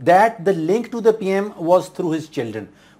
that the link to the PM was through his children।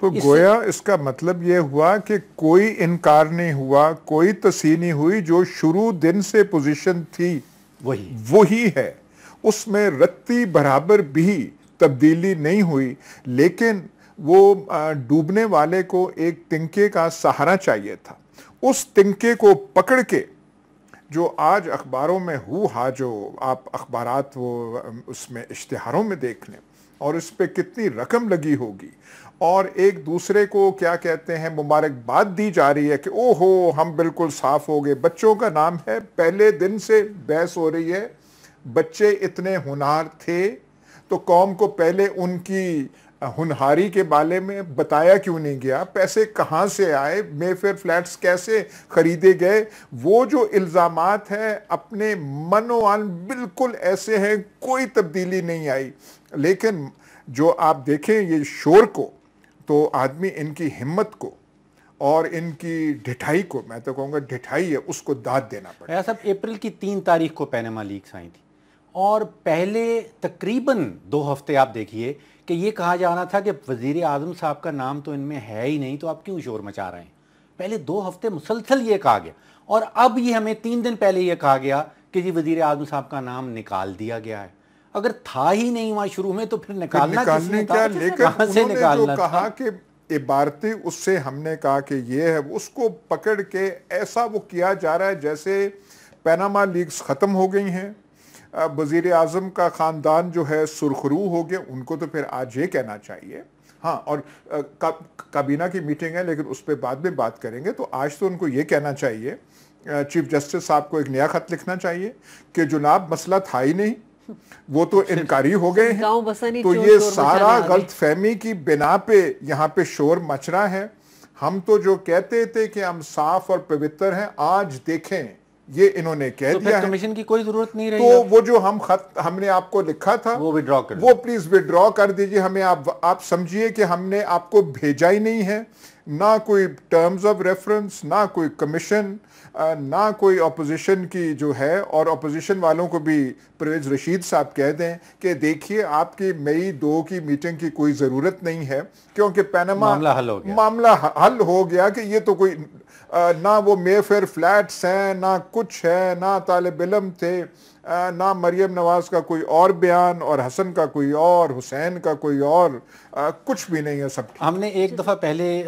تو گویا اس کا مطلب یہ ہوا کہ کوئی انکار نہیں ہوا, کوئی تصحیح نہیں ہوئی, جو شروع دن سے پوزیشن تھی وہی ہے, اس میں رتی برابر بھی تبدیلی نہیں ہوئی. لیکن وہ ڈوبنے والے کو ایک تنکے کا سہارا چاہیے تھا. اس تنکے کو پکڑ کے جو آج اخباروں میں جو آپ اخبارات وہ اس میں اشتہاروں میں دیکھ لیں, اور اس پہ کتنی رقم لگی ہوگی, اور ایک دوسرے کو کیا کہتے ہیں مبارکباد دی جا رہی ہے کہ او ہو ہم بالکل صاف ہو گئے. بچوں کا نام ہے, پہلے دن سے بحث ہو رہی ہے, بچے اتنے ہونہار تھے تو قوم کو پہلے ان کی ہنہاری کے بارے میں بتایا کیوں نہیں گیا, پیسے کہاں سے آئے, مے فیئر فلیٹس کیسے خریدے گئے. وہ جو الزامات ہیں اپنے من و عن بالکل ایسے ہیں, کوئی تبدیلی نہیں آئی. لیکن جو آپ دیکھیں یہ شور کو, تو آدمی ان کی ہمت کو اور ان کی ڈھٹائی کو, میں تو کہوں گا ڈھٹائی ہے, اس کو داد دینا پڑے. ایسا اپریل کی 3 تاریخ کو پیناما لیکس آئی تھی, اور پہلے تقریباً 2 ہفتے آپ دیکھیے کہ یہ کہا جا رہا تھا کہ وزیر اعظم صاحب کا نام تو ان میں ہے ہی نہیں, تو آپ کیوں شور مچا رہے ہیں. پہلے 2 ہفتے مسلسل یہ کہا گیا, اور اب یہ ہمیں 3 دن پہلے یہ کہا گیا کہ جی وزیر اعظم صاحب کا نام نکال دیا گیا ہے. اگر تھا ہی نہیں وہاں شروع میں تو پھر نکالنا کس نے تھا, لیکن انہوں نے جو کہا کہ عبارتی, اس سے ہم نے کہا کہ یہ ہے, اس کو پکڑ کے ایسا وہ کیا جا رہا ہے جیسے پیناما لیکس ختم ہو گئی ہیں, وزیر اعظم کا خاندان جو ہے سرخرو ہو گیا. ان کو تو پھر آج یہ کہنا چاہیے, ہاں, اور کابینہ کی میٹنگ ہے لیکن اس پہ بعد میں بات کریں گے. تو آج تو ان کو یہ کہنا چاہیے, چیف جسٹس صاحب کو ایک نیا خط لکھنا چاہیے کہ جناب مسئلہ تھا ہی نہیں, وہ تو انکاری ہو گئے ہیں. تو یہ سارا غلط فہمی کی بنا پہ یہاں پہ شور مچ رہا ہے. ہم تو جو کہتے تھے کہ ہم صاف اور پوتر ہیں, آج دیکھیں یہ انہوں نے کہہ دیا ہے. کمیشن کی کوئی ضرورت نہیں رہی. تو وہ جو خط ہم نے آپ کو لکھا تھا وہ پلیز وڈرا کر دیجئے. ہمیں آپ سمجھیے کہ ہم نے آپ کو بھیجا ہی نہیں ہے, نہ کوئی ٹرمز آف ریفرنس, نہ کوئی کمیشن, نہ کوئی اپوزیشن کی جو ہے. اور اپوزیشن والوں کو بھی پرویز رشید صاحب کہہ دیں کہ دیکھیے آپ کی مئی 2 کی میٹنگ کی کوئی ضرورت نہیں ہے, کیونکہ پیناما معاملہ حل ہو گیا. کہ یہ تو کوئی نہ وہ مے فیئر فلیٹس ہیں, نہ کچھ ہے, نہ طالب علم تھے, نہ مریم نواز کا کوئی اور بیان, اور حسن کا کوئی اور, حسین کا کوئی اور, کچھ بھی نہیں ہے. سب ہم نے ایک دفعہ پہلے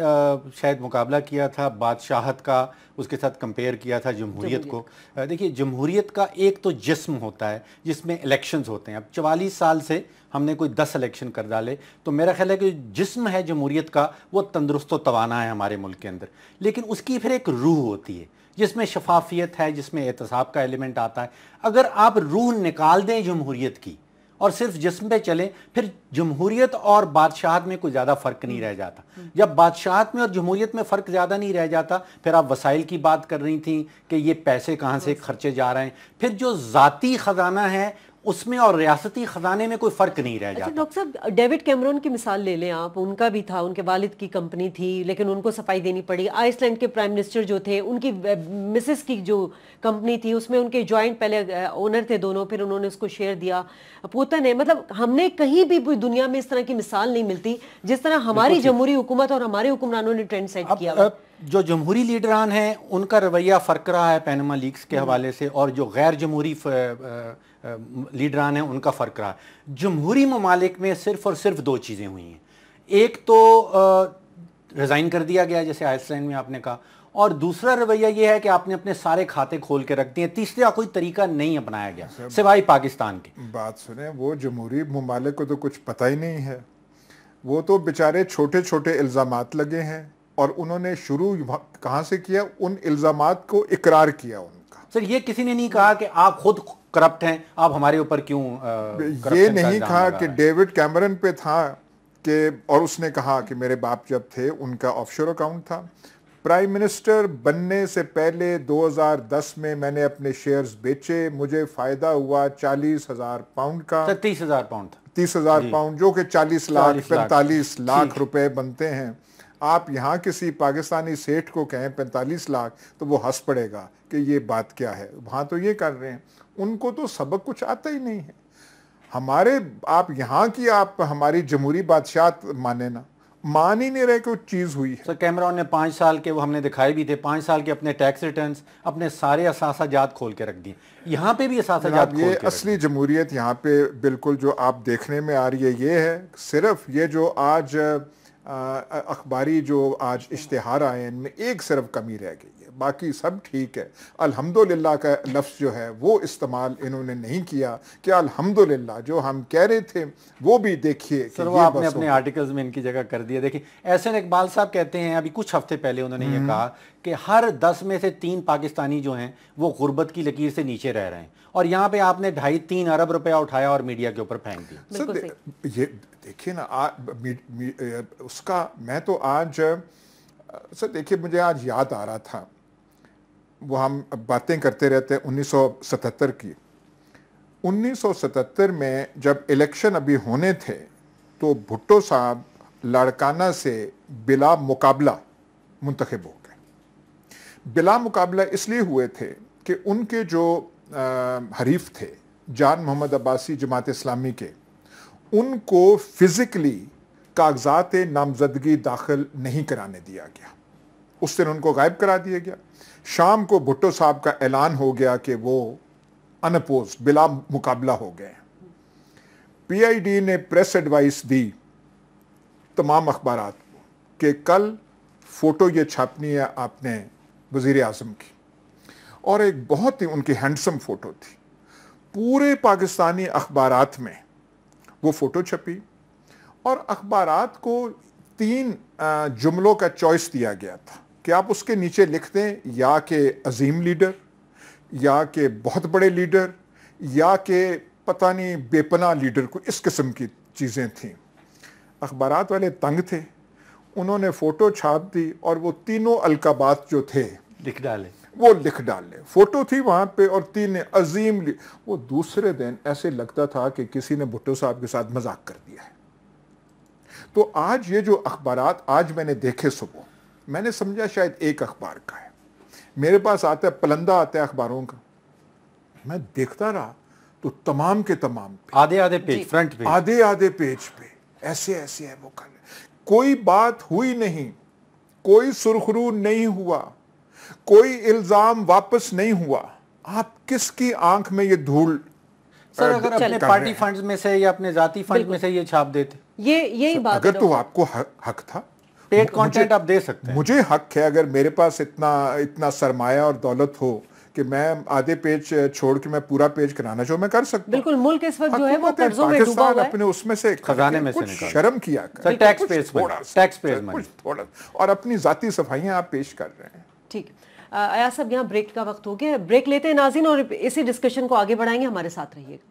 شاید مقابلہ کیا تھا بادشاہت کا, اس کے ساتھ کمپیئر کیا تھا جمہوریت کو. دیکھیے جمہوریت کا ایک تو جسم ہوتا ہے جس میں الیکشنز ہوتے ہیں. اب 44 سال سے ہم نے کوئی 10 الیکشن کر ڈالے, تو میرا خیال ہے کہ جسم ہے جمہوریت کا وہ تندرست و توانا ہے ہمارے ملک کے اندر. لیکن اس کی پھر ایک روح ہوتی ہے جس میں شفافیت ہے, جس میں احتساب کا ایلیمنٹ آتا ہے. اگر آپ روح نکال دیں جمہوریت کی اور صرف جسم پہ چلیں, پھر جمہوریت اور بادشاہت میں کوئی زیادہ فرق نہیں رہ جاتا. جب بادشاہت میں اور جمہوریت میں فرق زیادہ نہیں رہ جاتا, پھر آپ وسائل کی بات کر رہی تھیں کہ یہ پیسے کہاں سے خرچے جا رہے ہیں, پھر جو ذاتی خزانہ ہے اس میں اور ریاستی خزانے میں کوئی فرق نہیں رہ جاتا. ڈاکٹر صاحب ڈیوڈ کیمرون کی مثال لے لیں آپ, ان کا بھی تھا, ان کے والد کی کمپنی تھی لیکن ان کو صفائی دینی پڑی. آئس لینڈ کے پرائم منسٹر جو تھے, ان کی مسز کی جو کمپنی تھی اس میں ان کے جوائنٹ پہلے اونر تھے دونوں, پھر انہوں نے اس کو شیئر دیا. پوتن ہے, مطلب ہم نے کہیں بھی دنیا میں اس طرح کی مثال نہیں ملتی جس طرح ہماری جمہوری حکومت اور ہمارے حکمرانوں نے ٹرینڈ سیٹ کیا. جو جمہوری لیڈران ہیں ان کا رویہ فرق رہا ہے پیناما لیکس کے حوالے سے, اور جو غیر جمہوری لیڈران ہیں ان کا فرق رہا. جمہوری ممالک میں صرف اور صرف 2 چیزیں ہوئی ہیں. ایک تو ریزائن کر دیا گیا جیسے آئس لینڈ میں آپ نے کہا, اور دوسرا رویہ یہ ہے کہ آپ نے اپنے سارے کھاتے کھول کے رکھ دیے. تیسرا کوئی طریقہ نہیں اپنایا گیا سوائے پاکستان کے. بات سنیں, وہ جمہوری ممالک کو تو کچھ پتہ ہی نہیں ہے. وہ تو بیچارے چھوٹے چھوٹے الزامات لگے ہیں, اور انہوں نے شروع کہاں سے کیا, ان الزامات کو اقرار کیا ان کا. سر یہ کسی نے نہیں کہا کہ آپ خود کرپٹ ہیں, آپ ہمارے اوپر کیوں یہ نہیں کہا کہ ڈیوڈ کیمرن پہ تھا کہ, اور اس نے کہا کہ میرے باپ جب تھے ان کا آف شور اکاؤنٹ تھا. پرائم منسٹر بننے سے پہلے 2010 میں میں نے اپنے شیئرز بیچے, مجھے فائدہ ہوا 40,000 پاؤنڈ کا. 30,000 پاؤنڈ تھا. 30,000 پاؤنڈ, جو کہ 40 لاکھ 45 لاکھ روپے بنتے ہیں. آپ یہاں کسی پاکستانی سیٹھ کو کہیں 45 لاکھ تو وہ ہنس پڑے گا کہ یہ بات کیا ہے. وہاں تو یہ کر رہے ہیں, ان کو تو سبق کچھ آتا ہی نہیں ہے. ہمارے آپ یہاں کی آپ ہماری جمہوری بادشاہت مانے نا, مان ہی نہیں رہے کہ وہ چیز ہوئی ہے. سر کیمرون نے 5 سال کے وہ ہم نے دکھائے بھی تھے, 5 سال کے اپنے ٹیکس ریٹرنز, اپنے سارے اثاثہ جات کھول کے رکھ دیے. یہاں پہ بھی اثاثہ جات کھول کے یہ اصلی جمہوریت یہاں پہ بالکل جو آپ دیکھنے میں آ رہی ہے یہ ہے. صرف یہ جو آج اخباری جو آج اشتہار آئے ان میں ایک صرف کمی رہ گئی ہے, باقی سب ٹھیک ہے. الحمدللہ کا لفظ جو ہے وہ استعمال انہوں نے نہیں کیا کہ الحمدللہ جو ہم کہہ رہے تھے وہ بھی دیکھیے. سر وہ آپ نے اپنے آرٹیکلز میں ان کی جگہ کر دیا. دیکھیں احسن اقبال صاحب کہتے ہیں, ابھی کچھ ہفتے پہلے انہوں نے یہ کہا کہ ہر 10 میں سے 3 پاکستانی جو ہیں وہ غربت کی لکیر سے نیچے رہ رہے ہیں, اور یہاں پہ آپ نے 2.5-3 ارب روپیہ اٹھایا اور میڈیا کے اوپر پھینک دیا. یہ دیکھیے نا اس کا, میں تو آج سر دیکھیے مجھے آج یاد آ رہا تھا, وہ ہم باتیں کرتے رہتے ہیں 1977 کی. 1977 میں جب الیکشن ابھی ہونے تھے تو بھٹو صاحب لاڑکانہ سے بلا مقابلہ منتخب ہو گئے. بلا مقابلہ اس لیے ہوئے تھے کہ ان کے جو حریف تھے جان محمد عباسی جماعت اسلامی کے, ان کو فزیکلی کاغذات نامزدگی داخل نہیں کرانے دیا گیا. اس دن ان کو غائب کرا دیا گیا. شام کو بھٹو صاحب کا اعلان ہو گیا کہ وہ ان اپوز بلا مقابلہ ہو گئے. پی آئی ڈی نے پریس ایڈوائس دی تمام اخبارات کو کہ کل فوٹو یہ چھاپنی ہے آپ نے وزیر اعظم کی, اور ایک بہت ہی ان کی ہینڈسم فوٹو تھی. پورے پاکستانی اخبارات میں وہ فوٹو چھپی, اور اخبارات کو 3 جملوں کا چوائس دیا گیا تھا کہ آپ اس کے نیچے لکھ دیں یا کہ عظیم لیڈر, یا کہ بہت بڑے لیڈر, یا کہ پتہ نہیں بے پناہ لیڈر, کو اس قسم کی چیزیں تھیں. اخبارات والے تنگ تھے, انہوں نے فوٹو چھاپ دی اور وہ تینوں القابات جو تھے لکھ ڈالے, وہ لکھ ڈالے. فوٹو تھی وہاں پہ اور 3 عظیم وہ دوسرے دن ایسے لگتا تھا کہ کسی نے بھٹو صاحب کے ساتھ مذاق کر دیا ہے. تو آج یہ جو اخبارات آج میں نے دیکھے صبح, میں نے سمجھا شاید ایک اخبار کا ہے, میرے پاس آتا ہے پلندہ آتا ہے اخباروں کا, میں دیکھتا رہا تو تمام کے تمام آدھے پیج, فرنٹ پیج, آدھے پیج پہ ایسے ہے وہ کر. کوئی بات ہوئی نہیں, کوئی سرخرو نہیں ہوا, کوئی الزام واپس نہیں ہوا. آپ کس کی آنکھ میں یہ دھول؟ سر اگر اپنے پارٹی فنڈز میں سے یا اپنے ذاتی فنڈ میں سے یہ چھاپ دیتے, یہی بات اگر تو آپ کو حق تھا, پیڈ کانٹینٹ آپ دے سکتے ہیں. مجھے حق ہے اگر میرے پاس اتنا سرمایہ اور دولت ہو کہ میں آدھے پیج چھوڑ کے میں پورا پیج کرانا چاہوں, میں کر سکتا ہوں. بالکل, ملک اس وقت جو ہے وہ قرضوں میں ڈوبا ہوا ہے. اپنے اس میں سے خزانے میں سے کچھ شرم کیا سر, ٹیکس پیز منی تھوڑا, اور اپنی ذاتی صفائیاں آپ پیش کر رہے ہیں. ٹھیک ہے ایاز صاحب, یہاں بریک کا وقت ہو گیا, بریک لیتے ہیں ناظرین, اور اسی ڈسکشن کو آگے بڑھائیں گے. ہمارے ساتھ رہیے گا.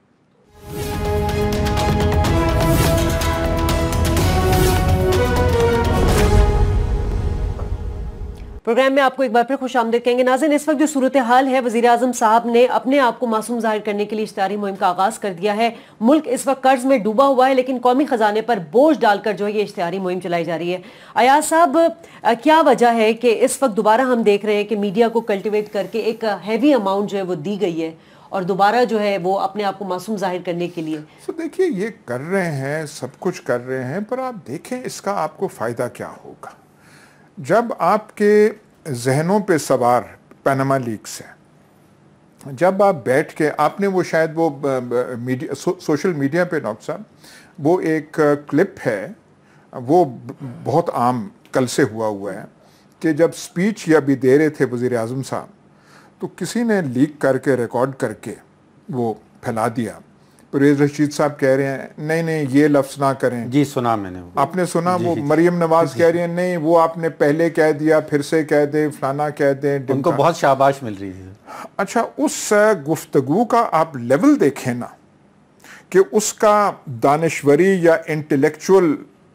پروگرام میں آپ کو ایک بار پھر خوش آمدید کہیں گے. ناظرین, اس وقت جو صورتحال ہے, وزیر اعظم صاحب نے اپنے آپ کو معصوم ظاہر کرنے کے لیے اشتہاری مہم کا آغاز کر دیا ہے. ملک اس وقت قرض میں ڈوبا ہوا ہے, لیکن قومی خزانے پر بوجھ ڈال کر جو ہے یہ اشتہاری مہم چلائی جا رہی ہے. ایاز صاحب, کیا وجہ ہے کہ اس وقت دوبارہ ہم دیکھ رہے ہیں کہ میڈیا کو کلٹیویٹ کر کے ایک ہیوی اماؤنٹ جو ہے وہ دی گئی ہے, اور دوبارہ جو ہے وہ اپنے آپ کو معصوم ظاہر کرنے کے لیے؟ دیکھیے یہ کر رہے ہیں, سب کچھ کر رہے ہیں, پر آپ دیکھیں اس کا آپ کو فائدہ کیا ہوگا. جب آپ کے ذہنوں پہ سوار پیناما لیکس ہے, جب آپ بیٹھ کے آپ نے وہ شاید وہ میڈیا سوشل میڈیا پہ ڈاکٹر صاحب وہ ایک کلپ ہے, وہ بہت عام کل سے ہوا ہے کہ جب سپیچ یا بھی دے رہے تھے وزیر اعظم صاحب تو کسی نے لیک کر کے ریکارڈ کر کے وہ پھیلا دیا. پرویز رشید صاحب کہہ رہے ہیں نہیں یہ لفظ نہ کریں. جی سنا میں نے, آپ نے سنا. وہ مریم نواز کہہ رہی ہیں نہیں وہ آپ نے پہلے کہہ دیا, پھر سے کہہ دیں, فلانا کہہ دیں. ان کو بہت شاباش مل رہی تھی. اچھا, اس گفتگو کا آپ لیول دیکھیں نا کہ اس کا دانشوری یا انٹلیکچول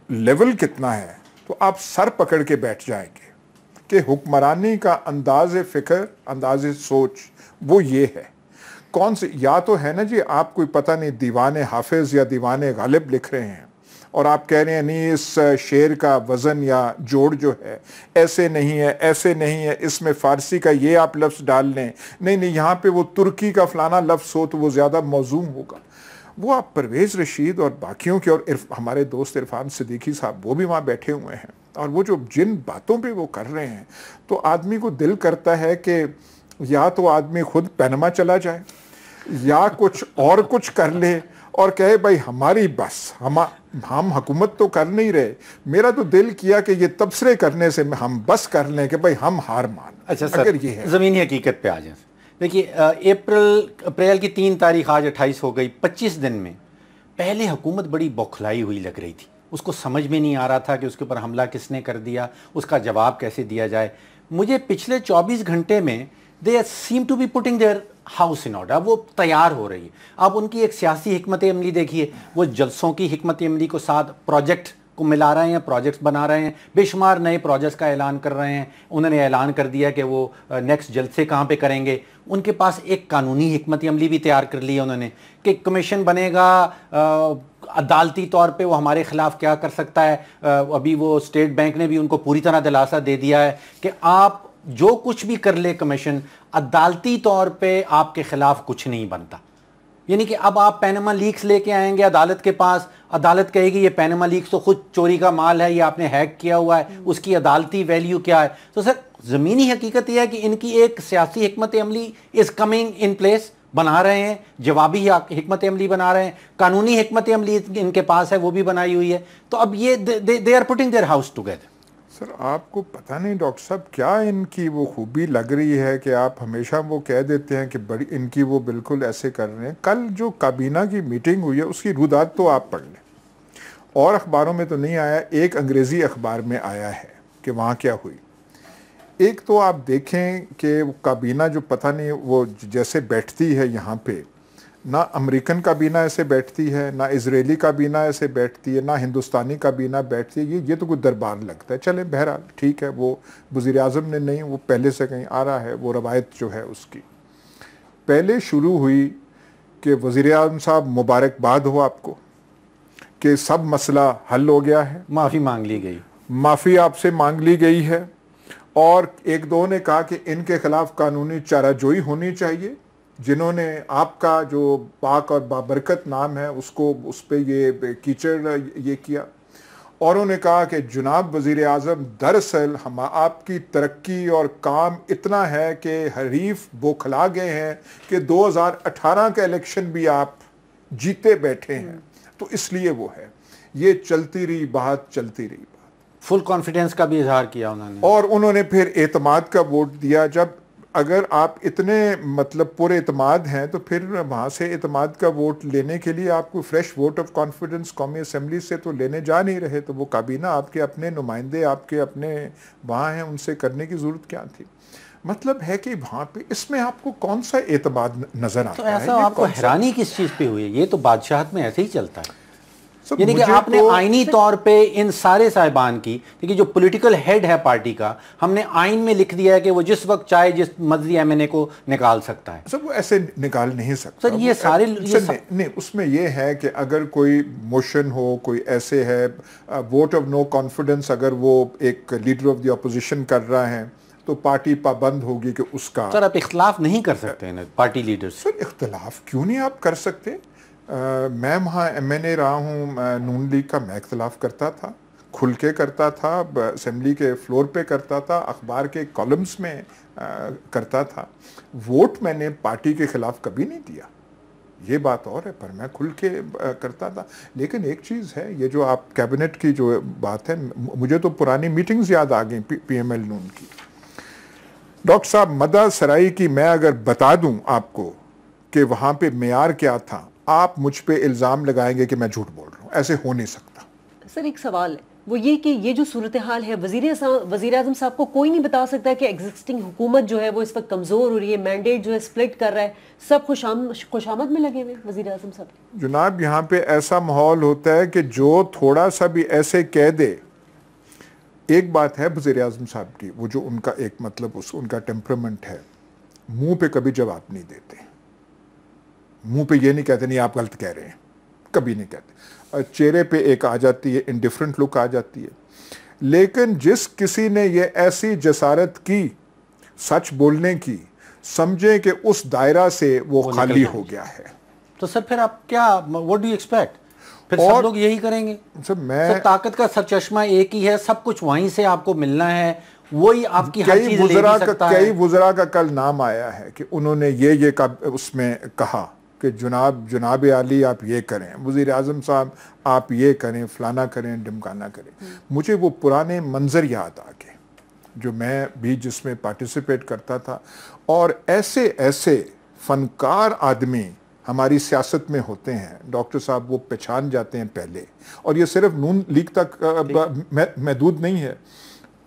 لیول کتنا ہے, تو آپ سر پکڑ کے بیٹھ جائیں گے کہ حکمرانی کا انداز فکر, انداز سوچ وہ یہ ہے. کون سے, یا تو ہے نا جی آپ کوئی پتہ نہیں دیوان حافظ یا دیوان غالب لکھ رہے ہیں اور آپ کہہ رہے ہیں نہیں اس شعر کا وزن یا جوڑ جو ہے ایسے نہیں ہے, ایسے نہیں ہے, اس میں فارسی کا یہ آپ لفظ ڈال لیں, نہیں یہاں پہ وہ ترکی کا فلانا لفظ ہو تو وہ زیادہ موزوں ہوگا. وہ آپ پرویز رشید اور باقیوں کے اور ہمارے دوست عرفان صدیقی صاحب وہ بھی وہاں بیٹھے ہوئے ہیں, اور وہ جو جن باتوں پہ وہ کر رہے ہیں, تو آدمی کو دل کرتا ہے کہ یا تو آدمی خود پینما چلا جائے یا کچھ اور کچھ کر لے اور کہے بھائی ہماری بس ہم حکومت تو کر نہیں رہے. میرا تو دل کیا کہ یہ تبصرے کرنے سے ہم بس کر لیں کہ بھائی ہم ہار مان. اچھا سر, اگر یہ ہے زمینی حقیقت پہ آ جائیں. دیکھیے اپریل کی 3 تاریخ آج 28 ہو گئی. 25 دن میں پہلے حکومت بڑی بوکھلائی ہوئی لگ رہی تھی, اس کو سمجھ میں نہیں آ رہا تھا کہ اس کے اوپر حملہ کس نے کر دیا, اس کا جواب کیسے دیا جائے. مجھے پچھلے 24 گھنٹے میں they seem to be putting their house in order. وہ تیار ہو رہی ہے. آپ ان کی ایک سیاسی حکمت عملی دیکھیے, وہ جلسوں کی حکمت عملی کو ساتھ پروجیکٹ کو ملا رہے ہیں, پروجیکٹس بنا رہے ہیں, بے شمار نئے پروجیکٹس کا اعلان کر رہے ہیں. انہوں نے اعلان کر دیا کہ وہ نیکسٹ جلسے کہاں پہ کریں گے. ان کے پاس ایک قانونی حکمت عملی بھی تیار کر لی ہے انہوں نے کہ کمیشن بنے گا, عدالتی طور پہ وہ ہمارے خلاف کیا کر سکتا ہے. ابھی وہ اسٹیٹ بینک نے بھی ان کو پوری طرح دلاسا دے دیا ہے کہ آپ جو کچھ بھی کر لے کمیشن, عدالتی طور پہ آپ کے خلاف کچھ نہیں بنتا. یعنی کہ اب آپ پینما لیکس لے کے آئیں گے عدالت کے پاس, عدالت کہے گی یہ پینما لیکس تو خود چوری کا مال ہے, یہ آپ نے ہیک کیا ہوا ہے, اس کی عدالتی ویلیو کیا ہے. تو سر زمینی حقیقت یہ ہے کہ ان کی ایک سیاسی حکمت عملی از کمنگ ان پلیس, بنا رہے ہیں, جوابی حکمت عملی بنا رہے ہیں, قانونی حکمت عملی ان کے پاس ہے وہ بھی بنائی ہوئی ہے. تو اب یہ they are putting their house together. Sir آپ کو پتہ نہیں ڈاکٹر صاحب کیا ان کی وہ خوبی لگ رہی ہے کہ آپ ہمیشہ وہ کہہ دیتے ہیں کہ بڑی ان کی وہ بالکل ایسے کر رہے ہیں. کل جو کابینہ کی میٹنگ ہوئی ہے اس کی رودات تو آپ پڑھ لیں, اور اخباروں میں تو نہیں آیا, ایک انگریزی اخبار میں آیا ہے کہ وہاں کیا ہوئی. ایک تو آپ دیکھیں کہ کابینہ جو پتہ نہیں وہ جیسے بیٹھتی ہے یہاں پہ, نہ امریکن کابینہ ایسے بیٹھتی ہے, نہ اسرائیلی کابینہ ایسے بیٹھتی ہے, نہ ہندوستانی کابینہ بیٹھتی ہے. یہ تو کوئی دربار لگتا ہے. چلے بہرحال ٹھیک ہے, وہ وزیر اعظم نے نہیں, وہ پہلے سے کہیں آ رہا ہے, وہ روایت جو ہے اس کی. پہلے شروع ہوئی کہ وزیر اعظم صاحب مبارکباد ہو آپ کو کہ سب مسئلہ حل ہو گیا ہے, معافی مانگ لی گئی, معافی آپ سے مانگ لی گئی ہے, اور ایک دو نے کہا کہ ان کے خلاف قانونی چارہ جوئی ہونی چاہیے جنہوں نے آپ کا جو پاک اور بابرکت نام ہے اس پہ یہ کیچڑ یہ کیا. اور انہوں نے کہا کہ جناب وزیر اعظم دراصل ہم آپ کی ترقی اور کام اتنا ہے کہ حریف بوکھلا گئے ہیں کہ 2018 کا الیکشن بھی آپ جیتے بیٹھے ہیں, تو اس لیے وہ ہے. یہ چلتی رہی بات, چلتی رہی بات. فل کانفیڈنس کا بھی اظہار کیا انہوں نے, اور انہوں نے پھر اعتماد کا ووٹ دیا. جب اگر آپ اتنے مطلب پورے اعتماد ہیں تو پھر وہاں سے اعتماد کا ووٹ لینے کے لیے آپ کو فریش ووٹ آف کانفیڈنس قومی اسمبلی سے تو لینے جا نہیں رہے, تو وہ کابینہ آپ کے اپنے نمائندے آپ کے اپنے وہاں ہیں, ان سے کرنے کی ضرورت کیا تھی. مطلب ہے کہ وہاں پہ اس میں آپ کو کون سا اعتماد نظر آتا ہے؟ تو ایسا آپ کو حیرانی کس چیز پہ ہوئی ہے؟ یہ تو بادشاہت میں ایسے ہی چلتا ہے. یعنی کہ آپ نے آئینی طور پہ ان سارے صاحبان کی, دیکھیے جو پولیٹیکل ہیڈ ہے پارٹی کا, ہم نے آئین میں لکھ دیا ہے کہ وہ جس وقت چاہے جس مرضی ایم این اے کو نکال سکتا ہے. سر وہ ایسے نکال نہیں سکتا. سر یہ سارے نہیں, اس میں یہ ہے کہ اگر کوئی موشن ہو, کوئی ایسے ہے ووٹ آف نو کانفیڈنس, اگر وہ ایک لیڈر آف دی اپوزیشن کر رہا ہے تو پارٹی پابند ہوگی کہ اس کا. سر آپ اختلاف نہیں کر سکتے ہیں پارٹی لیڈر سے. سر اختلاف کیوں نہیں آپ کر سکتے؟ میں وہاں ایم این اے رہا ہوں, نون لیگ کا, میں اختلاف کرتا تھا, کھل کے کرتا تھا, اسمبلی کے فلور پہ کرتا تھا, اخبار کے کالمز میں کرتا تھا. ووٹ میں نے پارٹی کے خلاف کبھی نہیں دیا, یہ بات اور ہے, پر میں کھل کے کرتا تھا. لیکن ایک چیز ہے, یہ جو آپ کیبنٹ کی جو بات ہے, مجھے تو پرانی میٹنگز یاد آ گئیں پی ایم ایل نون کی. ڈاکٹر صاحب مدہ سرائی کی میں اگر بتا دوں آپ کو کہ وہاں پہ معیار کیا تھا, آپ مجھ پہ الزام لگائیں گے کہ میں جھوٹ بول رہا ہوں. ایسے ہو نہیں سکتا. سر ایک سوال ہے, وہ یہ کہ یہ جو صورتحال ہے, وزیر اعظم صاحب کو کوئی نہیں بتا سکتا کہ ایگزسٹنگ حکومت جو ہے وہ اس وقت کمزور ہو رہی ہے, مینڈیٹ جو ہے سپلٹ کر رہا ہے, سب خوش آمد میں لگے ہوئے وزیر اعظم صاحب. جناب یہاں پہ ایسا ماحول ہوتا ہے کہ جو تھوڑا سا بھی ایسے کہہ دے. ایک بات ہے وزیر اعظم صاحب کی, وہ جو ان کا ایک مطلب ان کا ٹیمپرامنٹ ہے, منہ پہ کبھی جواب نہیں دیتے, منہ پہ یہ نہیں کہتے نہیں آپ غلط کہہ رہے ہیں, کبھی نہیں کہتے. چہرے پہ ایک آ جاتی ہے انڈیفرنٹ لک آ جاتی ہے. لیکن جس کسی نے یہ ایسی جسارت کی سچ بولنے کی, سمجھیں کہ اس دائرہ سے وہ خالی ہو گیا ہے. تو سر پھر آپ کیا what do you expect؟ پھر سب لوگ یہی کریں گے؟ سر طاقت کا سرچشمہ ایک ہی ہے، سب کچھ وہیں سے آپ کو ملنا ہے، وہی آپ کی ہر چیز لے بھی سکتا ہے۔ کئی وزراء کا کل نام آیا ہے کہ انہوں نے یہ اس میں کہا کہ جناب عالی آپ یہ کریں، وزیر اعظم صاحب آپ یہ کریں، فلانا کریں، ڈمکانا کریں۔ مجھے وہ پرانے منظر یاد آ گئے جو میں بھی جس میں پارٹیسپیٹ کرتا تھا، اور ایسے فنکار آدمی ہماری سیاست میں ہوتے ہیں ڈاکٹر صاحب، وہ پہچان جاتے ہیں پہلے، اور یہ صرف نون لیگ تک محدود نہیں ہے،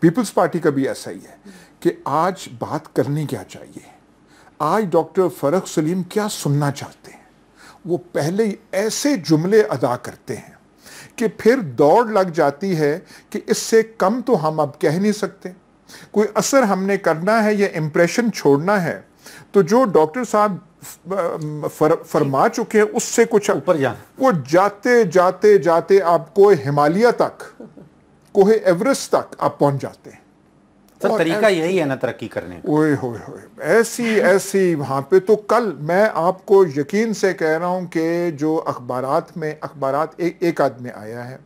پیپلز پارٹی کا بھی ایسا ہی ہے کہ آج بات کرنی کیا چاہیے، آج ڈاکٹر فرخ سلیم کیا سننا چاہتے ہیں، وہ پہلے ہی ایسے جملے ادا کرتے ہیں کہ پھر دوڑ لگ جاتی ہے کہ اس سے کم تو ہم اب کہہ نہیں سکتے، کوئی اثر ہم نے کرنا ہے یا امپریشن چھوڑنا ہے تو جو ڈاکٹر صاحب فرما چکے ہیں اس سے کچھ اوپر وہ جاتے آپ کوہ ہمالیہ تک، کوہ ایورسٹ تک آپ پہنچ جاتے ہیں۔ سر طریقہ یہی ہے نا ترقی کرنے کا۔ ایسی وہاں پہ تو کل میں آپ کو یقین سے کہہ رہا ہوں کہ جو اخبارات ایک آدھ میں آیا ہے،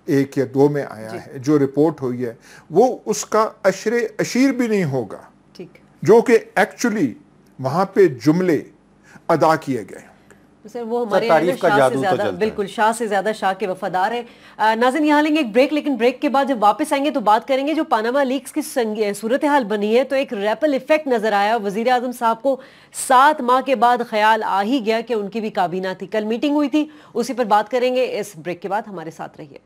ایک یا دو میں آیا ہے، جو رپورٹ ہوئی ہے وہ اس کا اشیر بھی نہیں ہوگا جو کہ ایکچولی وہاں پہ جملے ادا کیے گئے۔ سر وہ ہمارے شاہ سے زیادہ، بالکل شاہ سے زیادہ شاہ کے وفادار ہے۔ ناظرین یہاں لیں گے ایک بریک، لیکن بریک کے بعد جب واپس آئیں گے تو بات کریں گے جو پاناما لیکس کی صورتحال بنی ہے، تو ایک ریپل ایفیکٹ نظر آیا، وزیر اعظم صاحب کو 7 ماہ کے بعد خیال آ ہی گیا کہ ان کی بھی کابینہ تھی، کل میٹنگ ہوئی تھی، اسی پر بات کریں گے اس بریک کے بعد، ہمارے ساتھ رہیے۔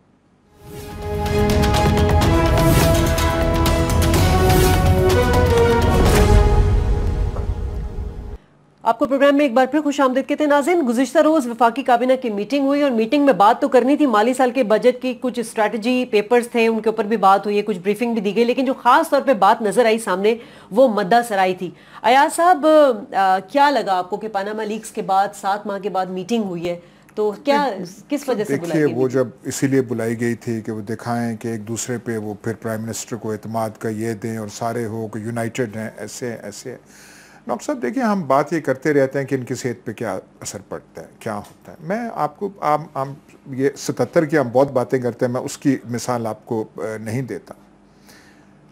آپ کو پروگرام میں ایک بار پھر خوش آمدید کہتے ہیں۔ ناظرین گزشتہ روز وفاقی کابینہ کی میٹنگ ہوئی، اور میٹنگ میں بات تو کرنی تھی، مالی سال کے بجٹ کی کچھ اسٹریٹجی پیپرز تھے ان کے اوپر بھی بات ہوئی ہے، کچھ بریفنگ بھی دی گئی، لیکن جو خاص طور پہ بات نظر آئی سامنے وہ مدہ سرائی تھی۔ ایاز صاحب کیا لگا آپ کو کہ پاناما لیکس کے بعد 7 ماہ کے بعد میٹنگ ہوئی ہے، تو کیا کس وجہ سے بلائی گئی؟ وہ جب اسی لیے بلائی گئی تھی کہ وہ دکھائیں کہ ایک دوسرے پہ وہ پھر پرائم منسٹر کو اعتماد کا یہ دیں اور سارے ہو کہ یونائٹڈ ہیں، ایسے ڈاکٹر صاحب دیکھیں ہم بات یہ کرتے رہتے ہیں کہ ان کی صحت پہ کیا اثر پڑتا ہے، کیا ہوتا ہے۔ میں آپ کو یہ 77 کی ہم بہت باتیں کرتے ہیں، میں اس کی مثال آپ کو نہیں دیتا۔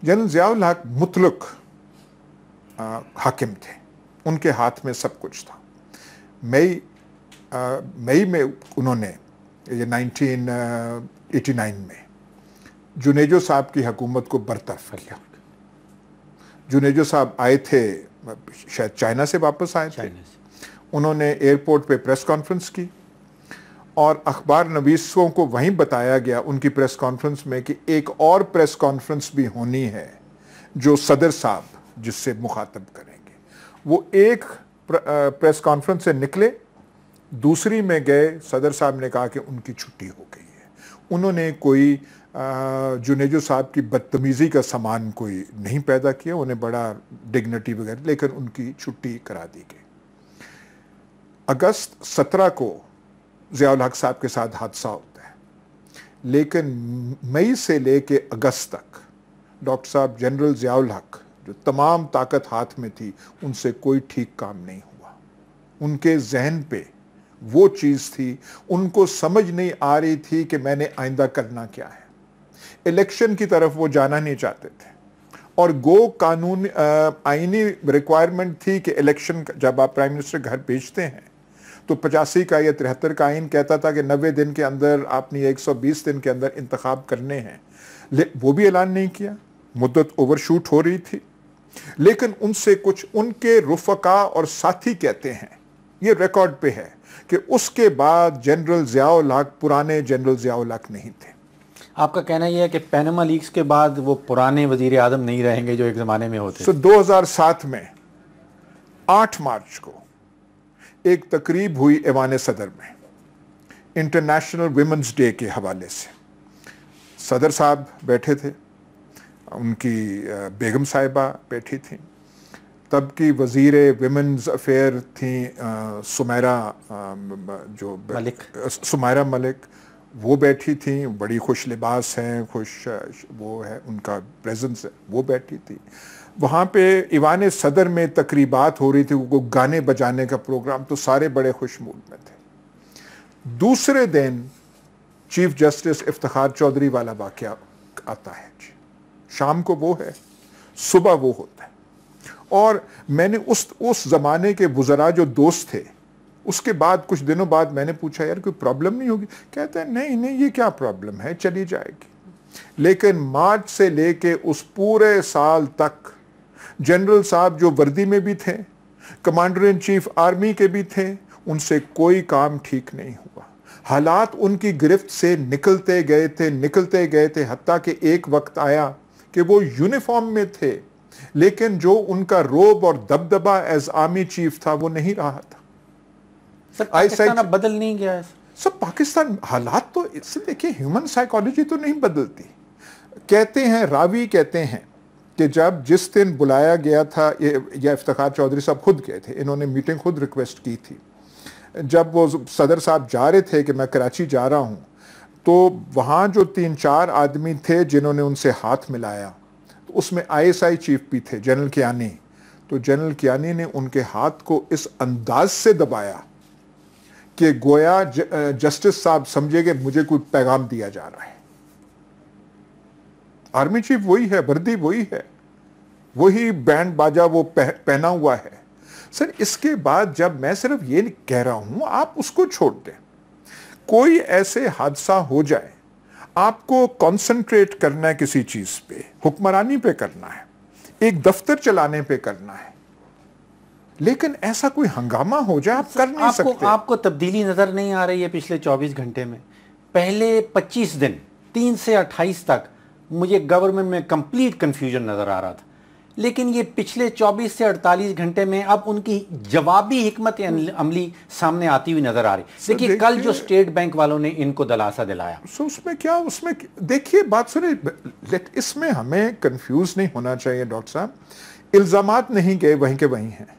جنرل ضیاء الحق مطلق حاکم تھے، ان کے ہاتھ میں سب کچھ تھا۔ مئی میں انہوں نے یہ 1989 میں جنیجو صاحب کی حکومت کو برطرف کیا۔ جنیجو صاحب آئے تھے، شاید چائنا سے واپس آئے تھے، انہوں نے ایئرپورٹ پہ پریس کانفرنس کی، اور اخبار نویسوں کو وہیں بتایا گیا ان کی پریس کانفرنس میں کہ ایک اور پریس کانفرنس بھی ہونی ہے جو صدر صاحب جس سے مخاطب کریں گے۔ وہ ایک پریس کانفرنس سے نکلے، دوسری میں گئے، صدر صاحب نے کہا کہ ان کی چھٹی ہو گئی ہے۔ انہوں نے کوئی جنیجو صاحب کی بدتمیزی کا سامان کوئی نہیں پیدا کیا، انہیں بڑا ڈگنیٹی وغیرہ، لیکن ان کی چھٹی کرا دی گئی۔ اگست 17 کو ضیاء الحق صاحب کے ساتھ حادثہ ہوتا ہے، لیکن مئی سے لے کے اگست تک ڈاکٹر صاحب جنرل ضیاء الحق جو تمام طاقت ہاتھ میں تھی ان سے کوئی ٹھیک کام نہیں ہوا۔ ان کے ذہن پہ وہ چیز تھی، ان کو سمجھ نہیں آ رہی تھی کہ میں نے آئندہ کرنا کیا ہے۔ الیکشن کی طرف وہ جانا نہیں چاہتے تھے، اور قانون آئینی ریکوائرمنٹ تھی کہ الیکشن جب آپ پرائم منسٹر گھر بھیجتے ہیں تو 85 کا یا 73 کا آئین کہتا تھا کہ 90 دن کے اندر آپ نے 120 دن کے اندر انتخاب کرنے ہیں، وہ بھی اعلان نہیں کیا، مدت اوور شوٹ ہو رہی تھی۔ لیکن ان سے کچھ ان کے رفقا اور ساتھی کہتے ہیں، یہ ریکارڈ پہ ہے، کہ اس کے بعد جنرل ضیاء الحق پرانے جنرل ضیاء الحق نہیں تھے۔ آپ کا کہنا یہ ہے کہ پیناما لیکس کے بعد وہ پرانے وزیر اعظم نہیں رہیں گے جو ایک زمانے میں ہوتے؟ 2007 میں 8 مارچ کو ایک تقریب ہوئی ایوان صدر میں انٹرنیشنل ویمنز ڈے کے حوالے سے۔ صدر صاحب بیٹھے تھے، ان کی بیگم صاحبہ بیٹھی تھیں، تب کی وزیر ویمنز افیئر تھیں سمیرہ ملک، وہ بیٹھی تھیں، بڑی خوش لباس ہیں، خوش وہ ہے ان کا پریزنس ہے، وہ بیٹھی تھی۔ وہاں پہ ایوان صدر میں تقریبات ہو رہی تھی, وہ گانے بجانے کا پروگرام, تو سارے بڑے خوش مود میں تھے. دوسرے دن چیف جسٹس افتخار چودھری والا واقعہ آتا ہے جی, شام کو وہ ہے, صبح وہ ہوتا ہے. اور میں نے اس زمانے کے وزراء جو دوست تھے, اس کے بعد کچھ دنوں بعد میں نے پوچھا یار کوئی پرابلم نہیں ہوگی؟ کہتا ہے نہیں یہ کیا پرابلم ہے, چلی جائے گی. لیکن مارچ سے لے کے اس پورے سال تک جنرل صاحب جو وردی میں بھی تھے, کمانڈر ان چیف آرمی کے بھی تھے, ان سے کوئی کام ٹھیک نہیں ہوا. حالات ان کی گرفت سے نکلتے گئے تھے, حتیٰ کہ ایک وقت آیا کہ وہ یونیفارم میں تھے, لیکن جو ان کا روب اور دبدبا ایز آرمی چیف تھا وہ نہیں رہا تھا. پاکستان اب بدل نہیں گیا ہے سب پاکستان. حالات تو اس سے دیکھیں, ہیومن سائیکالوجی تو نہیں بدلتی. کہتے ہیں, راوی کہتے ہیں کہ جس دن بلایا گیا تھا, یہ افتخار چودھری صاحب خود گئے تھے, انہوں نے میٹنگ خود ریکویسٹ کی تھی. جب وہ صدر صاحب جا رہے تھے کہ میں کراچی جا رہا ہوں, تو وہاں جو 3-4 آدمی تھے جنہوں نے ان سے ہاتھ ملایا, تو اس میں ISI چیف بھی تھے, جنرل کیانی. تو جنرل کیانی نے ان کے ہاتھ کو اس انداز سے دبایا کہ گویا جسٹس صاحب سمجھے کہ مجھے کوئی پیغام دیا جا رہا ہے. آرمی چیف وہی ہے, وردی وہی ہے, وہی بینڈ باجا وہ پہنا ہوا ہے. سر اس کے بعد جب میں صرف یہ کہہ رہا ہوں, آپ اس کو چھوڑ دیں. کوئی ایسے حادثہ ہو جائے, آپ کو کانسنٹریٹ کرنا ہے کسی چیز پہ, حکمرانی پہ کرنا ہے, ایک دفتر چلانے پہ کرنا ہے, لیکن ایسا کوئی ہنگامہ ہو جائے آپ کر نہیں سکتے. آپ کو تبدیلی نظر نہیں آ رہی ہے پچھلے 24 گھنٹے میں؟ پہلے 25 دن 3 سے 28 تک مجھے گورنمنٹ میں کمپلیٹ کنفیوژن نظر آ رہا تھا, لیکن یہ پچھلے 24 سے 48 گھنٹے میں اب ان کی جوابی حکمت عملی سامنے آتی ہوئی نظر آ رہی. دیکھیے کل جو اسٹیٹ بینک والوں نے ان کو دلاسا دلایا, اس میں کیا, اس میں دیکھیے بات سنیں, اس میں ہمیں کنفیوز نہیں ہونا چاہیے ڈاکٹر صاحب. الزامات نہیں گئے وہیں کے وہیں ہیں.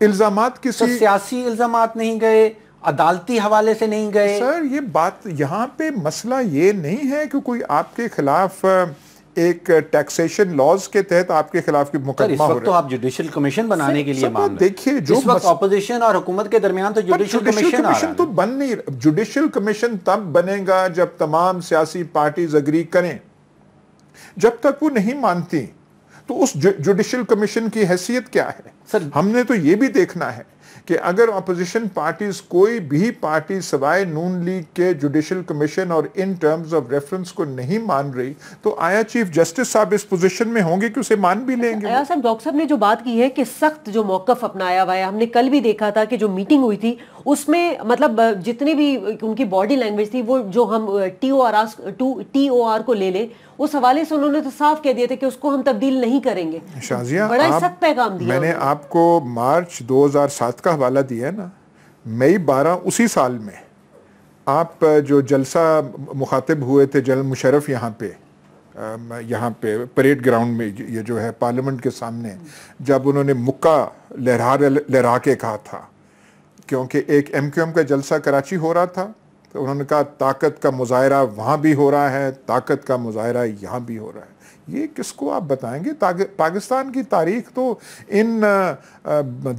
الزامات کسی سیاسی الزامات نہیں گئے, عدالتی حوالے سے نہیں گئے. سر یہ بات, یہاں پہ مسئلہ یہ نہیں ہے کہ کوئی آپ کے خلاف ایک ٹیکسیشن لاز کے تحت آپ کے خلاف کی مقدمہ ہو رہا ہے. اس وقت تو آپ جوڈیشل کمیشن بنانے کے لیے مان رہے ہیں. دیکھیے جو اس وقت اپوزیشن اور حکومت کے درمیان تو جوڈیشل کمیشن تو بن نہیں. جوڈیشل کمیشن تب بنے گا جب تمام سیاسی پارٹیز اگری کریں. جب تک وہ نہیں مانتی تو اس جوڈیشل کمیشن کی حیثیت کیا ہے؟ ہم نے تو یہ بھی دیکھنا ہے کہ اگر اپوزیشن پارٹیز کوئی بھی پارٹی سوائے نون لیگ کے جوڈیشل کمیشن اور ان ٹرمز آف ریفرنس کو نہیں مان رہی, تو آیا چیف جسٹس صاحب اس پوزیشن میں ہوں گے کہ اسے مان بھی لیں گے؟ آیا صاحب, ڈاکٹر صاحب نے جو بات کی ہے کہ سخت جو موقف اپنایا ہوا ہے, ہم نے کل بھی دیکھا تھا کہ جو میٹنگ ہوئی تھی اس میں مطلب جتنے بھی ان کی باڈی لینگویج تھی, وہ جو ہم TOR کو لے لیں, اس حوالے سے انہوں نے تو صاف کہہ دیا تھا کہ اس کو ہم تبدیل نہیں کریں گے. شازیہ, بڑا سخت پیغام دیا. میں نے آپ کو مارچ 2007 کا حوالہ دیا ہے نا, مئی 12 اسی سال میں آپ جو جلسہ مخاطب ہوئے تھے جنرل مشرف یہاں پہ پریڈ گراؤنڈ میں, یہ جو ہے پارلیمنٹ کے سامنے, جب انہوں نے مکہ لہرا کے کہا تھا, کیونکہ ایک MQM کا جلسہ کراچی ہو رہا تھا, تو انہوں نے کہا طاقت کا مظاہرہ وہاں بھی ہو رہا ہے, طاقت کا مظاہرہ یہاں بھی ہو رہا ہے. یہ کس کو آپ بتائیں گے؟ پاکستان کی تاریخ تو ان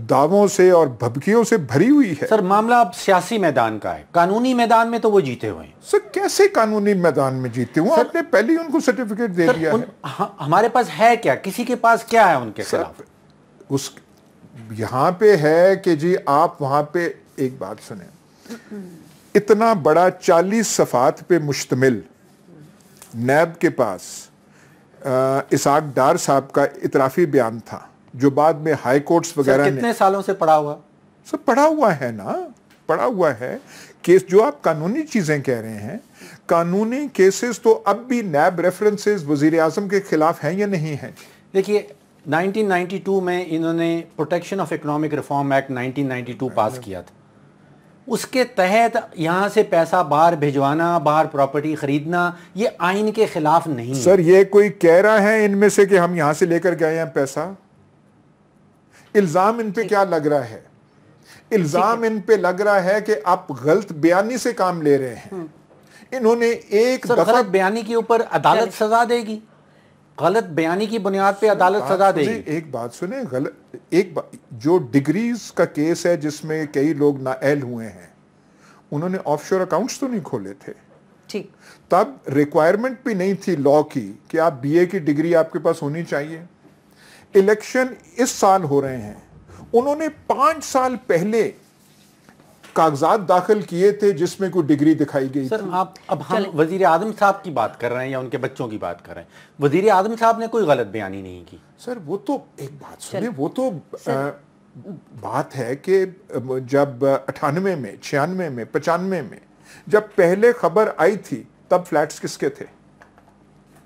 دعووں سے اور بھبکیوں سے بھری ہوئی ہے. سر معاملہ اب سیاسی میدان کا ہے, قانونی میدان میں تو وہ جیتے ہوئے ہیں. سر کیسے قانونی میدان میں جیتے ہوئے؟ آپ نے پہلے ہی ان کو سرٹیفکیٹ دے دیا ہے. ہمارے پاس ہے کیا؟ کسی کے پاس کیا ہے ان کے خلاف؟ یہاں پہ ہے کہ جی آپ وہاں پہ ایک بات سنیں, اتنا بڑا 40 صفحات پہ مشتمل نیب کے پاس اسحاق ڈار صاحب کا اعترافی بیان تھا, جو بعد میں ہائی کورٹس وغیرہ کتنے سالوں سے پڑا ہوا؟ سب پڑھا ہوا ہے نا, پڑھا ہوا ہے. کیس جو آپ قانونی چیزیں کہہ رہے ہیں, قانونی کیسز تو اب بھی نیب ریفرنسز وزیر اعظم کے خلاف ہیں یا نہیں ہیں؟ دیکھیے 1992 میں انہوں نے protection of economic reform act 1992 پاس کیا تھا. اس کے تحت یہاں سے پیسہ باہر بھجوانا, باہر پراپرٹی خریدنا, یہ آئین کے خلاف نہیں. سر یہ کوئی کہہ رہا ہے ان میں سے کہ ہم یہاں سے لے کر گئے ہیں پیسہ؟ الزام ان پہ کیا لگ رہا ہے؟ الزام ان پہ لگ رہا ہے کہ آپ غلط بیانی سے کام لے رہے ہیں. انہوں نے ایک دفعہ غلط بیانی کے اوپر عدالت سزا دے گی. غلط بیانی کی بنیاد پہ عدالت سزا دے گی. ایک بات سنیں, جو ڈگریز کا کیس ہے جس میں کئی لوگ نااہل ہوئے ہیں, انہوں نے آف شور اکاؤنٹس تو نہیں کھولے تھے, ٹھیک, تب ریکوائرمنٹ بھی نہیں تھی لا کی کہ آپ بی اے کی ڈگری آپ کے پاس ہونی چاہیے. الیکشن اس سال ہو رہے ہیں, انہوں نے 5 سال پہلے کاغذات داخل کیے تھے جس میں کوئی ڈگری دکھائی گئی سر تھی. اب ہم وزیر اعظم صاحب کی بات کر رہے ہیں یا ان کے بچوں کی بات کر رہے ہیں. وزیر اعظم صاحب نے کوئی غلط بیانی نہیں کی. سر وہ تو ایک بات سنیں, وہ تو بات ہے کہ جب 98 میں 96 میں 95 میں جب پہلے خبر آئی تھی تب فلیٹس کس کے تھے,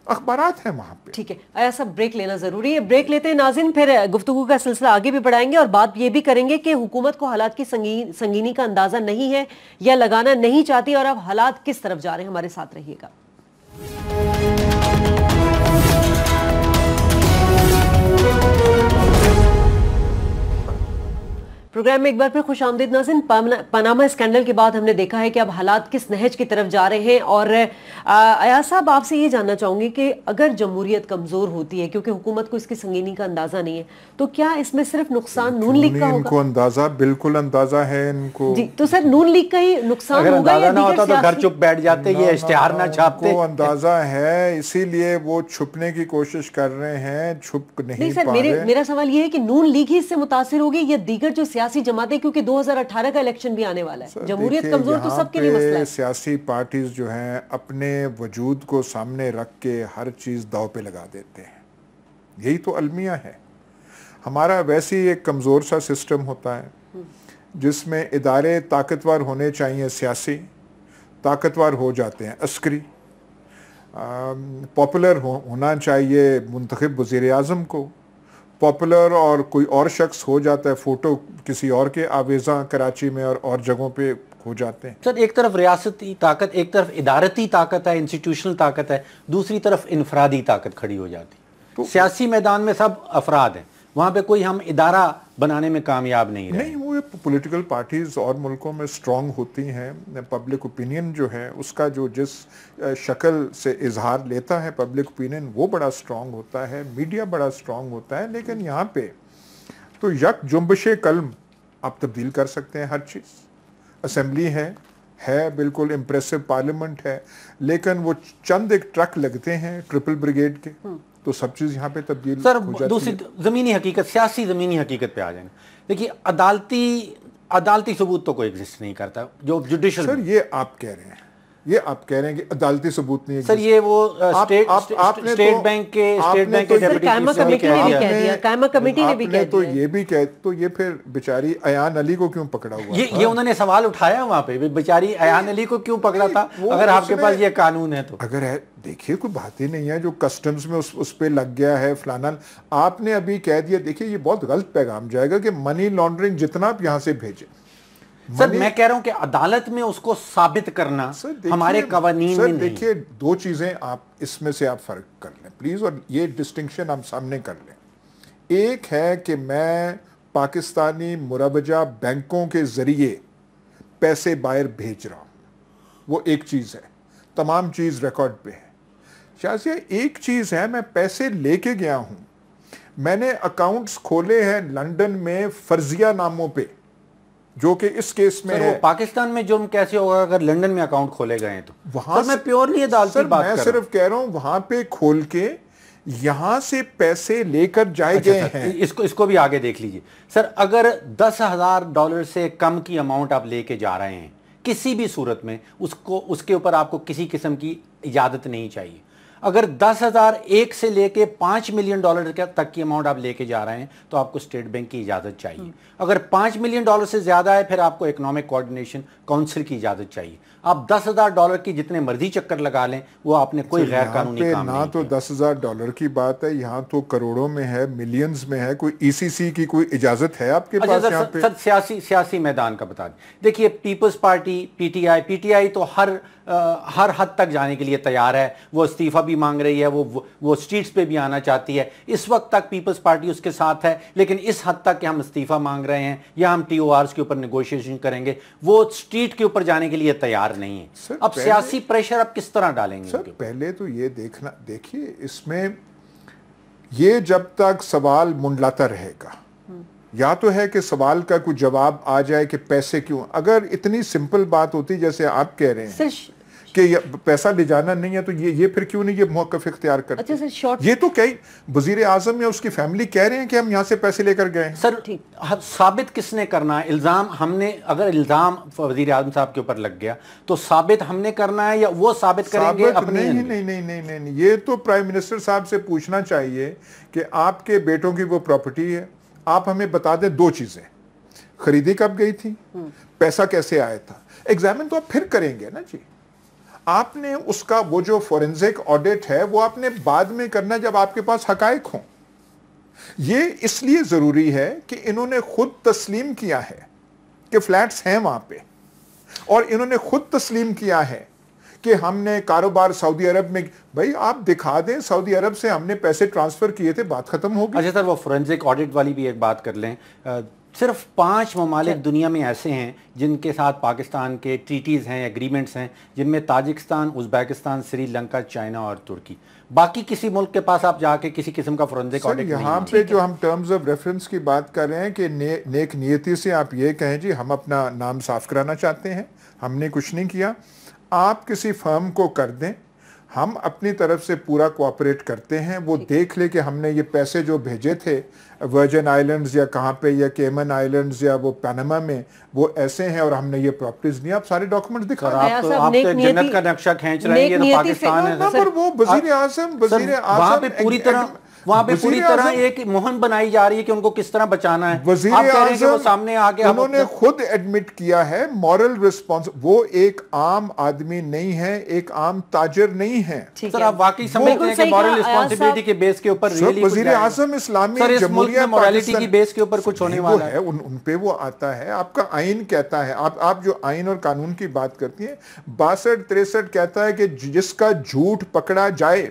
اخبارات ہیں وہاں پہ. ٹھیک ہے, ایسا سب بریک لینا ضروری ہے, بریک لیتے ہیں ناظرین, پھر گفتگو کا سلسلہ آگے بھی بڑھائیں گے اور بات یہ بھی کریں گے کہ حکومت کو حالات کی سنگینی کا اندازہ نہیں ہے یا لگانا نہیں چاہتی, اور اب حالات کس طرف جا رہے ہیں. ہمارے ساتھ رہیے گا. پروگرام میں ایک بار پھر خوش آمدید ناظرین. پاناما اسکینڈل کے بعد ہم نے دیکھا ہے کہ اب حالات کس نہج کی طرف جا رہے ہیں, اور ایاز صاحب آپ سے یہ جاننا چاہوں گی کہ اگر جمہوریت کمزور ہوتی ہے کیونکہ حکومت کو اس کی سنگینی کا اندازہ نہیں ہے, تو کیا اس میں صرف نقصان نون لیگ کا ہوگا؟ ان کو اندازہ, بالکل اندازہ ہے ان کو. جی, تو سر نون لیگ کا ہی نقصان اگر ہوگا اندازہ نہ ہوتا تو گھر چپ بیٹھ جاتے, یہ اشتہار نہ چھاپتے. کو اندازہ ہے, اسی لیے وہ چھپنے کی کوشش کر رہے ہیں, چھپ نہیں پا رہے. میرا سوال یہ ہے کہ نون لیگ ہی اس سے متاثر ہوگی یا دیگر جو سیاسی جماعتیں, کیونکہ 2018 کا الیکشن بھی آنے والا ہے, جمہوریت کمزور تو سب کے لیے مسئلہ ہے. سیاسی پارٹیز جو ہیں اپنے وجود کو سامنے رکھ کے ہر چیز داؤ پہ لگا دیتے ہیں, یہی تو المیہ ہے ہمارا. ویسے ہی ایک کمزور سا سسٹم ہوتا ہے جس میں ادارے طاقتور ہونے چاہیے, سیاسی طاقتور ہو جاتے ہیں, عسکری پاپولر ہونا چاہیے منتخب وزیر اعظم کو, پاپولر اور کوئی اور شخص ہو جاتا ہے, فوٹو کسی اور کے آویزاں کراچی میں اور جگہوں پہ ہو جاتے ہیں. سر ایک طرف ریاستی طاقت, ایک طرف ادارتی طاقت ہے, انسٹیٹیوشنل طاقت ہے, دوسری طرف انفرادی طاقت کھڑی ہو جاتی. سیاسی میدان میں سب افراد ہیں, وہاں پہ کوئی ہم ادارہ بنانے میں کامیاب نہیں رہے. نہیں, وہ پولیٹیکل پارٹیز اور ملکوں میں سٹرونگ ہوتی ہیں, پبلک اوپینین جو ہے اس کا جو جس شکل سے اظہار لیتا ہے پبلک اوپینین وہ بڑا سٹرونگ ہوتا ہے, میڈیا بڑا سٹرونگ ہوتا ہے. لیکن یہاں پہ تو یک جنبش قلم آپ تبدیل کر سکتے ہیں ہر چیز. اسمبلی ہے بالکل امپریسو پارلیمنٹ ہے, لیکن وہ چند ایک ٹرک لگتے ہیں ٹرپل بریگیڈ کے تو سب چیز یہاں پہ تبدیل ہو جاتی ہے. سر دوسری زمینی حقیقت, سیاسی زمینی حقیقت پہ آ جائیں. دیکھیے عدالتی ثبوت تو کوئی ایگزسٹ نہیں کرتا جو جوڈیشل. سر یہ آپ کہہ رہے ہیں, یہ آپ کہہ رہے ہیں کہ عدالتی ثبوت نہیں. سر یہ وہ اسٹیٹ بینک کے ڈیپٹی قائمہ کمیٹی نے بھی کہہ دیا, قائمہ کمیٹی نے بھی کہہ دیا. تو یہ بھی تو یہ پھر بیچاری ایان علی کو کیوں پکڑا ہوا؟ یہ انہوں نے سوال اٹھایا وہاں پہ, بیچاری ایان علی کو کیوں پکڑا تھا اگر آپ کے پاس یہ قانون ہے تو؟ اگر ہے دیکھیے کوئی بات ہی نہیں ہے جو کسٹمز میں اس پہ لگ گیا ہے فلانا. آپ نے ابھی کہہ دیا, دیکھیے یہ بہت غلط پیغام جائے گا کہ منی لانڈرنگ جتنا آپ یہاں سے بھیجیں. سر میں کہہ رہا ہوں کہ عدالت میں اس کو ثابت کرنا ہمارے قوانین میں نہیں. دیکھیے دو چیزیں آپ اس میں سے آپ فرق کر لیں پلیز, اور یہ ڈسٹنکشن ہم سامنے کر لیں. ایک ہے کہ میں پاکستانی مروجہ بینکوں کے ذریعے پیسے باہر بھیج رہا ہوں, وہ ایک چیز ہے, تمام چیز ریکارڈ پہ ہے. شاذیہ ایک چیز ہے میں پیسے لے کے گیا ہوں, میں نے اکاؤنٹس کھولے ہیں لندن میں فرضیہ ناموں پہ, جو کہ اس کیس میں ہے. پاکستان میں جرم کیسے ہوگا اگر لندن میں اکاؤنٹ کھولے گئے تو؟ وہاں میں پیورلی عدالتی بات کر رہا ہوں. میں صرف کہہ رہا ہوں وہاں پہ کھول کے یہاں سے پیسے لے کر جائے گئے ہیں. اس کو بھی آگے دیکھ لیجئے. سر اگر $10,000 سے کم کی اماؤنٹ آپ لے کے جا رہے ہیں کسی بھی صورت میں, اس کے اوپر آپ کو کسی قسم کی اجازت نہیں چاہیے. اگر 10,000 ایک سے لے کے $5 ملین تک کی اماؤنٹ آپ لے کے جا رہے ہیں تو آپ کو اسٹیٹ بینک کی اجازت چاہیے. اگر $5 ملین سے زیادہ ہے پھر آپ کو اکنامک کوآرڈینیشن کونسل کی اجازت چاہیے. آپ $10,000 کی جتنے مرضی چکر لگا لیں وہ آپ نے کوئی غیر قانونی کام نہیں کیا. نہ تو $10,000 کی بات ہے, یہاں تو کروڑوں میں ہے, ملینز میں ہے. کوئی ای سی سی کی کوئی اجازت ہے آپ کے پاس یہاں پہ؟ سیاسی میدان کا بتا دیں. دیکھیے Peoples Party P T I تو ہر حد تک جانے کے لیے تیار ہے. وہ استعفیٰ بھی مانگ رہی ہے, وہ سٹریٹس پہ بھی آنا چاہتی ہے. اس وقت تک پیپلز پارٹی اس کے ساتھ ہے, لیکن اس حد تک کہ ہم استعفیٰ مانگ رہے ہیں یا ہم ٹی او آرز کے اوپر نیگوشیشن کریں گے, وہ سٹریٹ کے اوپر جانے کے لیے تیار نہیں ہے. اب سیاسی پریشر اب کس طرح ڈالیں گے؟ سر پہلے تو یہ دیکھیے اس میں یہ جب تک سوال منڈلاتا رہے گا، یا تو ہے کہ سوال کا کوئی جواب آ جائے کہ پیسے کیوں، اگر اتنی سمپل بات ہوتی جیسے آپ کہہ رہے ہیں کہ پیسہ لے جانا نہیں ہے تو یہ پھر کیوں نہیں یہ موقف اختیار کرتے؟ یہ تو کئی وزیر اعظم یا اس کی فیملی کہہ رہے ہیں کہ ہم یہاں سے پیسے لے کر گئے. سر ثابت کس نے کرنا ہے؟ الزام ہم نے، اگر الزام وزیر اعظم صاحب کے اوپر لگ گیا تو ثابت ہم نے کرنا ہے یا وہ ثابت کریں گے اپنے؟ نہیں، یہ تو پرائم منسٹر صاحب سے پوچھنا چاہیے کہ آپ کے بیٹوں کی وہ پراپرٹی ہے، آپ ہمیں بتا دیں 2 چیزیں، خریدی کب گئی تھی، پیسہ کیسے آیا تھا. ایگزامن تو آپ پھر کریں گے نا جی. آپ نے اس کا وہ جو فورنزک آڈٹ ہے وہ آپ نے بعد میں کرنا جب آپ کے پاس حقائق ہوں. یہ اس لیے ضروری ہے کہ انہوں نے خود تسلیم کیا ہے کہ فلیٹس ہیں وہاں پہ، اور انہوں نے خود تسلیم کیا ہے کہ ہم نے کاروبار سعودی عرب میں، بھائی آپ دکھا دیں سعودی عرب سے ہم نے پیسے ٹرانسفر کیے تھے، بات ختم ہوگی. اچھا سر، وہ فورنزک آڈٹ والی بھی ایک بات کر لیں. صرف 5 ممالک دنیا میں ایسے ہیں جن کے ساتھ پاکستان کے ٹریٹیز ہیں، ایگریمنٹس ہیں، جن میں Tajikistan, Uzbekistan, Sri Lanka, China اور ترکی. باقی کسی ملک کے پاس آپ جا کے کسی قسم کا فورنزک آڈٹ نہیں. یہاں پہ جو ہم ٹرمز آف ریفرنس کی بات کر رہے ہیں کہ نیک نیتی سے آپ یہ کہیں جی ہم اپنا نام صاف کرانا چاہتے ہیں، ہم نے کچھ نہیں کیا. آپ کسی فرم کو کر دیں، ہم اپنی طرف سے پورا کوآپریٹ کرتے ہیں، وہ دیکھ لے کہ ہم نے یہ پیسے جو بھیجے تھے ورجن آئیلینڈز یا کہاں پہ، یا کیمن آئیلینڈز یا وہ پاناما میں، وہ ایسے ہیں اور ہم نے یہ پراپرٹیز نہیں. آپ سارے ڈاکومنٹس دکھا رہے ہیں. آپ تو جنت کا نقشہ کھینچ رہے ہیں، یہ تو پاکستان ہے. پر وہ وزیر اعظم وہاں پہ پوری طرح ایک مہم بنائی جا رہی ہے کہ ان کو کس طرح بچانا ہے. وزیر اعظم انہوں نے خود ایڈمٹ کیا ہے مورل رسپانس، وہ ایک عام آدمی نہیں ہے، ایک عام تاجر نہیں ہے. سر آپ واقعی سمجھتے ہیں کہ مورل رسپانسبلٹی کے بیس کے اوپر وزیر اعظم اسلامی جمہوریہ مورالٹی کی بیس کے اوپر کچھ ہونے والا ہے، ان پہ وہ آتا ہے. آپ کا آئین کہتا ہے، آپ جو آئین اور قانون کی بات کرتی ہیں، 62-63 کہتا ہے کہ جس کا جھوٹ پکڑا جائے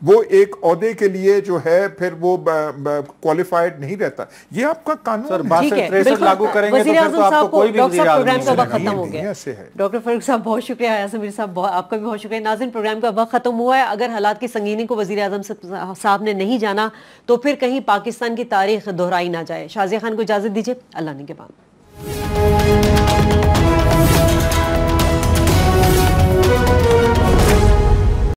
وہ ایک عہدے کے لیے جو ہے پھر وہ کوالیفائڈ نہیں رہتا. یہ آپ کا قانون ہے. لاگو کریں گے تو پھر تو آپ کو کوئی بھی وزیر اعظم پروگرام کا وقت ختم ہو گیا. ڈاکٹر فاروق صاحب بہت شکریہ، ایاز امیر صاحب آپ کا بھی بہت شکریہ. ناظرین پروگرام کا وقت ختم ہوا ہے. اگر حالات کی سنگینی کو وزیر اعظم صاحب نے نہیں جانا تو پھر کہیں پاکستان کی تاریخ دہرائی نہ جائے. شازیہ خان کو اجازت دیجیے، اللہ نگہبان.